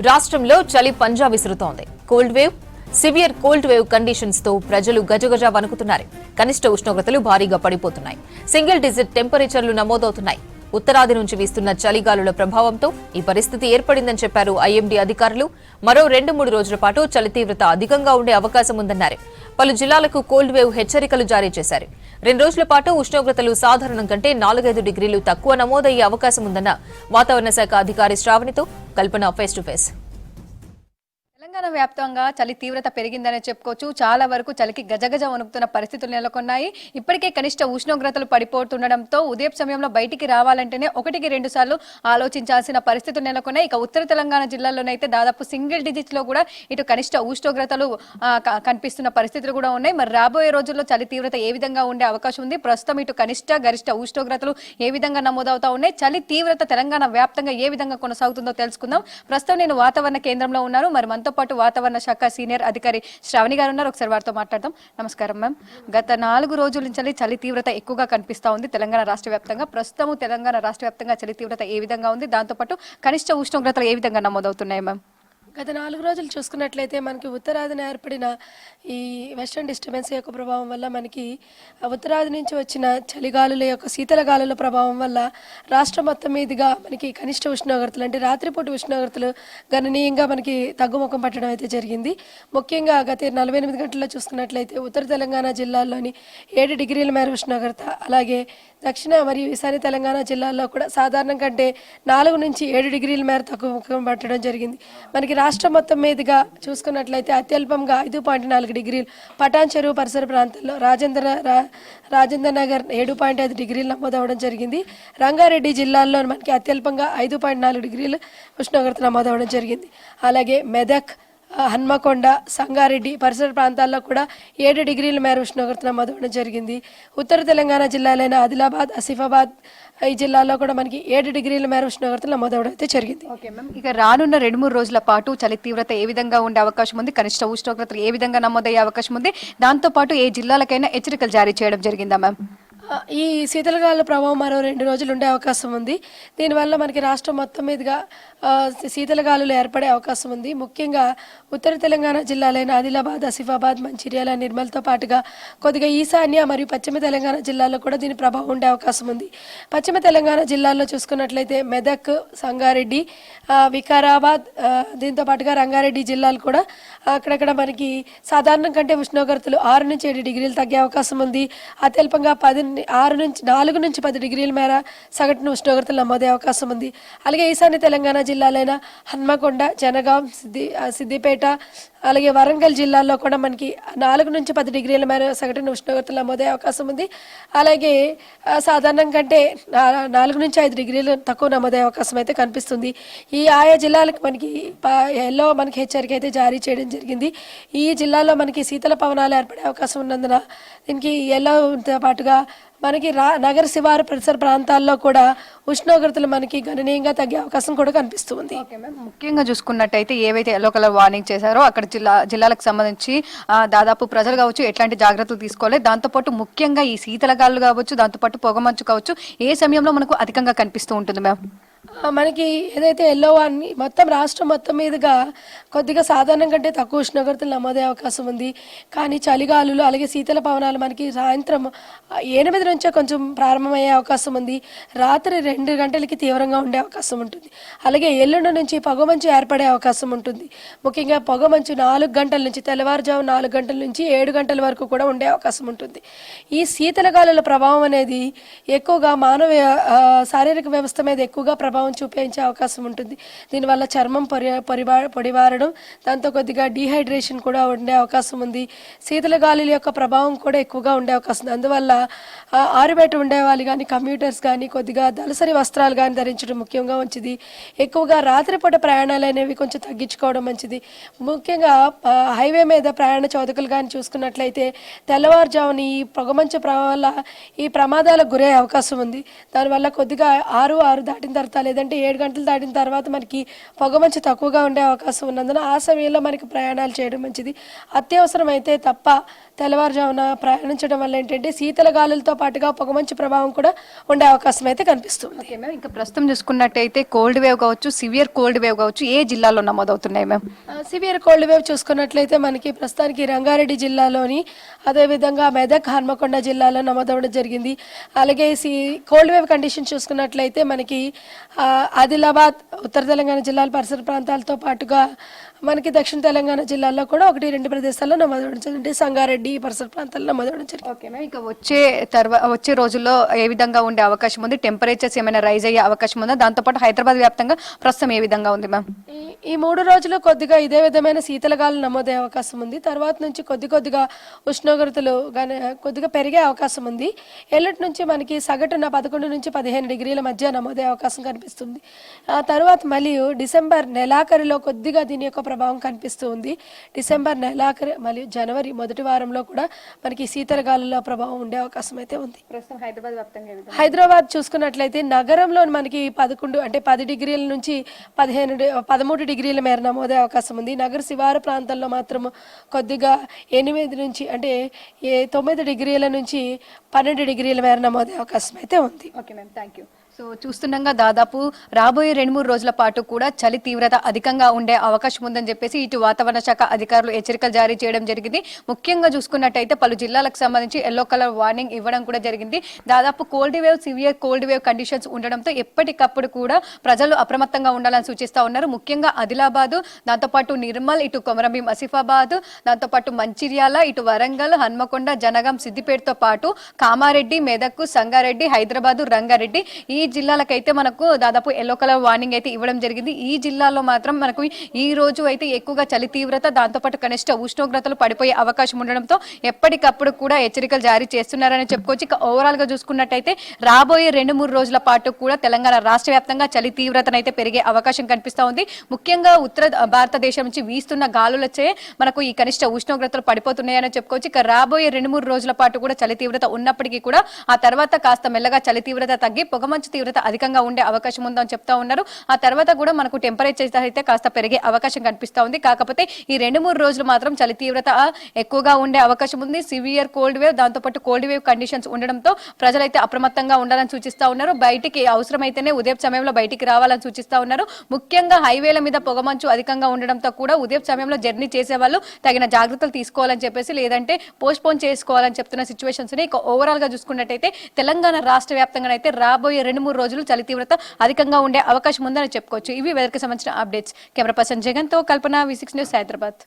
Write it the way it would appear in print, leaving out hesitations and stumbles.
రాష్ట్రంలో చలి పంజా విసురుతోంది. Cold wave, severe cold wave conditions తో ప్రజలు గజగజ వణుకుతున్నారు. కనిష్ట ఉష్ణోగ్రతలు భారీగా పడిపోతున్నాయి. సింగిల్ డిజిట్ టెంపరేచర్లు నమోదవుతున్నాయి. ఉత్తరాది నుంచి వీస్తున్న చలిగాలుల ప్రభావంతో ఈ పరిస్థితి ఏర్పడిందని చెప్పారు ఐఎండీ అధికారులు. మరో 2-3 రోజుల పాటు చలి తీవ్రత అధికంగా ఉండే అవకాశం ఉందన్నారు. పలు జిల్లాలకు కోల్డ్ వేవ్ హెచ్చరికలు జారీ చేశారు. 2 రోజుల పాటు ఉష్ణోగ్రతలు సాధారణం కంటే 4-5 డిగ్రీలు తక్కువ నమోదయ్యే అవకాశం ఉందన్న వాతావరణ శాఖ అధికారి శ్రావణితో కల్పన ఫేస్ టు ఫేస్. తెలంగాణ వ్యాప్తంగా చలి తీవ్రత పెరిగిందనే చెప్పుకోవచ్చు. చాలా వరకు చలికి గజగజ వణుకుతున్న పరిస్థితులు నెలకొన్నాయి. ఇప్పటికే కనిష్ట ఉష్ణోగ్రతలు పడిపోతుండడంతో ఉదయం సమయంలో బయటికి రావాలంటేనే 1-2 సార్లు ఆలోచించాల్సిన పరిస్థితులు నెలకొన్నాయి. ఇక ఉత్తర తెలంగాణ జిల్లాల్లోనైతే దాదాపు సింగిల్ డిజిట్స్ లో కూడా ఇటు కనిష్ట ఉష్ణోగ్రతలు కనిపిస్తున్న పరిస్థితులు కూడా ఉన్నాయి. మరి రాబోయే రోజుల్లో చలి తీవ్రత ఏ విధంగా ఉండే అవకాశం ఉంది, ప్రస్తుతం ఇటు కనిష్ట గరిష్ట ఉష్ణోగ్రతలు ఏ విధంగా నమోదవుతా ఉన్నాయి, చలి తీవ్రత తెలంగాణ వ్యాప్తంగా ఏ విధంగా కొనసాగుతుందో తెలుసుకుందాం. ప్రస్తుతం నేను వాతావరణ కేంద్రంలో ఉన్నాను. మరి మనతో పాటు వాతావరణ శాఖ సీనియర్ అధికారి శ్రావణి గారు ఉన్నారు. ఒకసారి వారితో మాట్లాడదాం. నమస్కారం మ్యామ్. గత 4 రోజుల నుంచి చలి తీవ్రత ఎక్కువగా కనిపిస్తా ఉంది తెలంగాణ రాష్ట్ర వ్యాప్తంగా. ప్రస్తుతం తెలంగాణ రాష్ట్ర వ్యాప్తంగా చలి తీవ్రత ఏ విధంగా ఉంది, దాంతోపాటు కనిష్ట ఉష్ణోగ్రతలు ఏ విధంగా నమోదవుతున్నాయి మ్యామ్? గత 4 రోజులు చూసుకున్నట్లయితే మనకి ఉత్తరాదిన ఏర్పడిన ఈ వెస్టర్న్ డిస్టర్బెన్స్ యొక్క ప్రభావం వల్ల మనకి ఉత్తరాది నుంచి వచ్చిన చలిగాలుల యొక్క శీతల గాలుల ప్రభావం వల్ల రాష్ట్రం మొత్తం మీదుగా మనకి కనిష్ట ఉష్ణోగ్రతలు అంటే రాత్రిపూట ఉష్ణోగ్రతలు గణనీయంగా మనకి తగ్గుముఖం పట్టడం అయితే జరిగింది. ముఖ్యంగా గత 48 గంటల్లో చూసుకున్నట్లయితే ఉత్తర తెలంగాణ జిల్లాల్లోని 7 డిగ్రీల మేర ఉష్ణోగ్రత, అలాగే దక్షిణ మరియు ఈశాన్య తెలంగాణ జిల్లాల్లో కూడా సాధారణం కంటే 4 నుంచి 7 డిగ్రీల మేర తగ్గుముఖం పట్టడం జరిగింది. మనకి రాష్ట్రం మొత్తం మీదుగా చూసుకున్నట్లయితే అత్యల్పంగా 5.4 డిగ్రీలు పటాన్ చెరువు పరిసర ప్రాంతాల్లో రాజేంద్ర నగర్ 7.5 డిగ్రీలు నమోదవడం జరిగింది. రంగారెడ్డి జిల్లాల్లో మనకి అత్యల్పంగా 5.4 డిగ్రీలు ఉష్ణోగ్రత నమోదవడం జరిగింది. అలాగే మెదక్, హన్మకొండ, సంగారెడ్డి పరిసర ప్రాంతాల్లో కూడా 7 డిగ్రీల మేర ఉష్ణోగ్రత నమోదవడం జరిగింది. ఉత్తర తెలంగాణ జిల్లాలైన ఆదిలాబాద్, ఆసిఫాబాద్ ఈ జిల్లాలో కూడా మనకి 7 డిగ్రీల మేర ఉష్ణోగ్రతలు నమోదవడం అయితే జరిగింది. Okay ma'am. ఇక రానున్న 2-3 రోజుల పాటు చలి తీవ్రత ఏ విధంగా ఉండే అవకాశం ఉంది, కనిష్ట ఉష్ణోగ్రతలు ఏ విధంగా నమోదయ్యే అవకాశం ఉంది, దాంతోపాటు ఏ జిల్లాలకైనా హెచ్చరికలు జారీ చేయడం జరిగిందా మ్యామ్? ఈ శీతలగాలుల ప్రభావం మరో 2 రోజులు ఉండే అవకాశం ఉంది. దీనివల్ల మనకి రాష్ట్రం మొత్తం మీదుగా శీతలగాలులు ఏర్పడే అవకాశం ఉంది. ముఖ్యంగా ఉత్తర తెలంగాణ జిల్లాలైన ఆదిలాబాద్, ఆసిఫాబాద్, మంచిర్యాల, నిర్మల్తో పాటుగా కొద్దిగా ఈశాన్య మరియు పశ్చిమ తెలంగాణ జిల్లాల్లో కూడా దీని ప్రభావం ఉండే అవకాశం ఉంది. పశ్చిమ తెలంగాణ జిల్లాల్లో చూసుకున్నట్లయితే మెదక్, సంగారెడ్డి, వికారాబాద్, దీంతో పాటుగా రంగారెడ్డి జిల్లాలు కూడా అక్కడక్కడ మనకి సాధారణం కంటే ఉష్ణోగ్రతలు 6 నుంచి 7 డిగ్రీలు తగ్గే అవకాశం ఉంది. అత్యల్పంగా 4 నుంచి 10 డిగ్రీల మేర సగటున ఉష్ణోగ్రతలు నమోదే అవకాశం ఉంది. అలాగే ఈశాన్య తెలంగాణ జిల్లాలైన హన్మకొండ, జనగాం, సిద్దిపేట, అలాగే వరంగల్ జిల్లాల్లో కూడా మనకి 4 నుంచి 10 డిగ్రీల మేర సగటున ఉష్ణోగ్రతలు నమోదే అవకాశం ఉంది. అలాగే సాధారణం కంటే 4 నుంచి 5 డిగ్రీలు తక్కువ నమోదే అవకాశం అయితే కనిపిస్తుంది. ఈ ఆయా జిల్లాలకు మనకి ఎల్లో మనకి హెచ్చరిక అయితే జారీ చేయడం జరిగింది. ఈ జిల్లాలో మనకి శీతల పవనాలు ఏర్పడే అవకాశం ఉన్నందున దీనికి ఎల్లోతో పాటుగా మనకి నగర శివారు పరిసర ప్రాంతాల్లో కూడా ఉష్ణోగ్రతలు మనకి గణనీయంగా తగ్గే అవకాశం కూడా కనిపిస్తుంది. ముఖ్యంగా చూసుకున్నట్టయితే ఏవైతే ఎల్లో కలర్ వార్నింగ్ చేశారో అక్కడ జిల్లాలకు సంబంధించి దాదాపు ప్రజలు కావచ్చు ఎట్లాంటి జాగ్రత్తలు తీసుకోవాలి, దాంతోపాటు ముఖ్యంగా ఈ శీతల గాలులు కావచ్చు, దాంతోపాటు పొగమంచు కావచ్చు, ఏ సమయంలో మనకు అధికంగా కనిపిస్తూ ఉంటుంది మ్యామ్? మనకి ఏదైతే ఎల్లో వార్ని మొత్తం రాష్ట్రం మొత్తం మీదుగా కొద్దిగా సాధారణం కంటే తక్కువ ఉష్ణోగ్రతలు నమోదే అవకాశం ఉంది. కానీ చలిగాలులు అలాగే శీతల పవనాలు మనకి సాయంత్రం 8 నుంచే కొంచెం ప్రారంభమయ్యే అవకాశం ఉంది. రాత్రి 2 గంటలకి తీవ్రంగా ఉండే అవకాశం ఉంటుంది. అలాగే ఎల్లుండి నుంచి పొగమంచు ఏర్పడే అవకాశం ఉంటుంది. ముఖ్యంగా పొగమంచు 4 గంటల నుంచి తెల్లవారుజాము 4 గంటల నుంచి 7 గంటల వరకు కూడా ఉండే అవకాశం ఉంటుంది. ఈ శీతల గాలుల ప్రభావం అనేది ఎక్కువగా మానవ శారీరక వ్యవస్థ మీద ఎక్కువగా ప్రభావం చూపించే అవకాశం ఉంటుంది. దీనివల్ల చర్మం పొడిబారడం, దాంతో కొద్దిగా డీహైడ్రేషన్ కూడా ఉండే అవకాశం ఉంది. శీతల గాలుల యొక్క ప్రభావం కూడా ఎక్కువగా ఉండే అవకాశం ఉంది. అందువల్ల ఆరుబయట ఉండేవాళ్ళు కానీ కంప్యూటర్స్ కానీ కొద్దిగా దళసరి వస్త్రాలు కానీ ధరించడం ముఖ్యంగా మంచిది. ఎక్కువగా రాత్రిపూట ప్రయాణాలు అనేవి కొంచెం తగ్గించుకోవడం మంచిది. ముఖ్యంగా హైవే మీద ప్రయాణ చోదకులు కానీ చూసుకున్నట్లయితే తెల్లవారుజామున ఈ పొగమంచు వల్ల ఈ ప్రమాదాలకు గురే అవకాశం ఉంది. దానివల్ల కొద్దిగా 6 దాటిన తర్వాత లేదంటే 7 గంటలు దాటిన తర్వాత మనకి పొగమంచు తక్కువగా ఉండే అవకాశం ఉన్నందున ఆ సమయంలో మనకి ప్రయాణాలు చేయడం మంచిది. అత్యవసరం అయితే తప్ప తెల్లవారుజామున ప్రయాణించడం వల్ల ఏంటంటే శీతల గాలులతో పాటుగా పొగమంచు ప్రభావం కూడా ఉండే అవకాశం అయితే కనిపిస్తుంది. ఓకే మ్యామ్, ఇంకా ప్రస్తుతం చూసుకున్నట్టయితే కోల్డ్ వేవ్ కావచ్చు, సివియర్ కోల్డ్ వేవ్ కావచ్చు, ఏ జిల్లాలో నమోదవుతున్నాయి మ్యామ్? సివియర్ కోల్డ్ వేవ్ చూసుకున్నట్లయితే మనకి ప్రస్తుతానికి రంగారెడ్డి జిల్లాలోని, అదేవిధంగా మెదక్ హన్మకొండ జిల్లాలో నమోదవడం జరిగింది. అలాగే కోల్డ్ వేవ్ కండిషన్ చూసుకున్నట్లయితే మనకి ఆదిలాబాద్, ఉత్తర తెలంగాణ జిల్లాల పరిసర ప్రాంతాలతో పాటుగా మనకి దక్షిణ తెలంగాణ జిల్లాల్లో కూడా 1-2 ప్రదేశాల్లో నమోదవడం జరిగింది. సంగారెడ్డి పరిసర ప్రాంతాల్లో నమోదవడం జరిగింది. ఓకే మ్యామ్, ఇంకా వచ్చే రోజుల్లో ఏ విధంగా ఉండే అవకాశం ఉంది? టెంపరేచర్స్ ఏమైనా రైజ్ అయ్యే అవకాశం ఉందా? దాంతోపాటు హైదరాబాద్ వ్యాప్తంగా ప్రస్తుతం ఏ విధంగా ఉంది మ్యామ్? ఈ 3 రోజులు కొద్దిగా ఇదే విధమైన శీతలగాలు నమోదయ్యే అవకాశం ఉంది. తర్వాత నుంచి కొద్దిగా ఉష్ణోగ్రతలు కొద్దిగా పెరిగే అవకాశం ఉంది. ఎల్లటి నుంచి మనకి సగటున 11 నుంచి 15 డిగ్రీల మధ్య నమోదయ్యే అవకాశం కనిపిస్తుంది. ఆ తర్వాత మళ్ళీ డిసెంబర్ నెలాఖరిలో కొద్దిగా దీని యొక్క ప్రభావం కనిపిస్తూ ఉంది. డిసెంబర్ నెలాఖరి మరియు జనవరి మొదటి వారంలో కూడా మనకి శీతలగాలుల ప్రభావం ఉండే అవకాశం అయితే ఉంది. ప్రస్తుతం హైదరాబాద్ వ్యాప్తంగా హైదరాబాద్ చూసుకున్నట్లయితే నగరంలో మనకి 10 డిగ్రీల నుంచి 13 డిగ్రీల మేర నమోదే అవకాశం ఉంది. నగర శివారు ప్రాంతాల్లో మాత్రం కొద్దిగా 8 నుంచి 9 డిగ్రీల నుంచి 12 డిగ్రీల మేర నమోదే అవకాశం అయితే ఉంది. Okay ma'am, thank you. So చూస్తుండగా దాదాపు రాబోయే 2-3 రోజుల పాటు కూడా చలి తీవ్రత అధికంగా ఉండే అవకాశం ఉందని చెప్పేసి ఇటు వాతావరణ శాఖ అధికారులు హెచ్చరికలు జారీ చేయడం జరిగింది. ముఖ్యంగా చూసుకున్నట్టయితే పలు జిల్లాలకు సంబంధించి ఎల్లో కలర్ వార్నింగ్ ఇవ్వడం కూడా జరిగింది. దాదాపు cold wave, severe cold wave conditions ఉండడంతో ఎప్పటికప్పుడు కూడా ప్రజలు అప్రమత్తంగా ఉండాలని సూచిస్తా ఉన్నారు. ముఖ్యంగా ఆదిలాబాద్, దాంతోపాటు నిర్మల్, ఇటు కొమరంభీం ఆసిఫాబాద్, దాంతోపాటు మంచిర్యాల, ఇటు వరంగల్, హన్మకొండ, జనగాం, సిద్దిపేటతో పాటు కామారెడ్డి, మెదక్, సంగారెడ్డి, హైదరాబాద్, రంగారెడ్డి ఈ జిల్లాలకైతే మనకు దాదాపు ఎల్లో కలర్ వార్నింగ్ అయితే ఇవ్వడం జరిగింది. ఈ జిల్లాలో మాత్రం మనకు ఈ రోజు అయితే ఎక్కువగా చలి తీవ్రత, దాంతోపాటు కనిష్ట ఉష్ణోగ్రతలు పడిపోయే అవకాశం ఉండడంతో ఎప్పటికప్పుడు కూడా హెచ్చరికలు జారీ చేస్తున్నారని చెప్పుకోవచ్చు. ఇక ఓవరాల్ గా చూసుకున్నట్టయితే రాబోయే 2-3 రోజుల పాటు కూడా తెలంగాణ రాష్ట్ర వ్యాప్తంగా చలి తీవ్రతనైతే పెరిగే అవకాశం కనిపిస్తా ఉంది. ముఖ్యంగా ఉత్తర భారతదేశం నుంచి వీస్తున్న గాలులచే మనకు ఈ కనిష్ట ఉష్ణోగ్రతలు పడిపోతున్నాయని చెప్పుకోవచ్చు. ఇక రాబోయే 2-3 రోజుల పాటు కూడా చలి తీవ్రత ఉన్నప్పటికీ కూడా ఆ తర్వాత కాస్త మెల్లగా చలి తీవ్రత తగ్గి పొగమంచు తీవ్రత అధికంగా ఉండే అవకాశం ఉందని చెప్తా ఉన్నారు. ఆ తర్వాత కూడా మనకు టెంపరేచర్ అయితే కాస్త పెరిగే అవకాశం కనిపిస్తా ఉంది. కాకపోతే ఈ 2-3 రోజులు మాత్రం చలి తీవ్రత ఎక్కువగా ఉండే అవకాశం ఉంది. సివియర్ కోల్డ్ వేవ్, దాంతోపాటు కోల్డ్ వేవ్ కండిషన్స్ ఉండడంతో ప్రజలైతే అప్రమత్తంగా ఉండాలని సూచిస్తా ఉన్నారు. బయటికి అవసరమైతేనే ఉదయం సమయంలో బయటికి రావాలని సూచిస్తా ఉన్నారు. ముఖ్యంగా హైవేల మీద పొగమంచు అధికంగా ఉండడంతో కూడా ఉదయం సమయంలో జర్నీ చేసే వాళ్ళు తగిన జాగ్రత్తలు తీసుకోవాలని చెప్పేసి, లేదంటే పోస్ట్పోన్ చేసుకోవాలని చెప్తున్న సిచ్యువేషన్స్ ని ఓవరాల్ గా చూసుకున్నట్టయితే తెలంగాణ రాష్ట్ర వ్యాప్తంగా అయితే రాబోయే 2-3 రోజులు చలి తీవ్రత అధికంగా ఉండే అవకాశం ఉందని చెప్పుకోవచ్చు. ఇవి వెదర్కి సంబంధించిన అప్డేట్స్. కెమెరా పర్సన్ జగన్ తో కల్పన, V6 న్యూస్, హైదరాబాద్.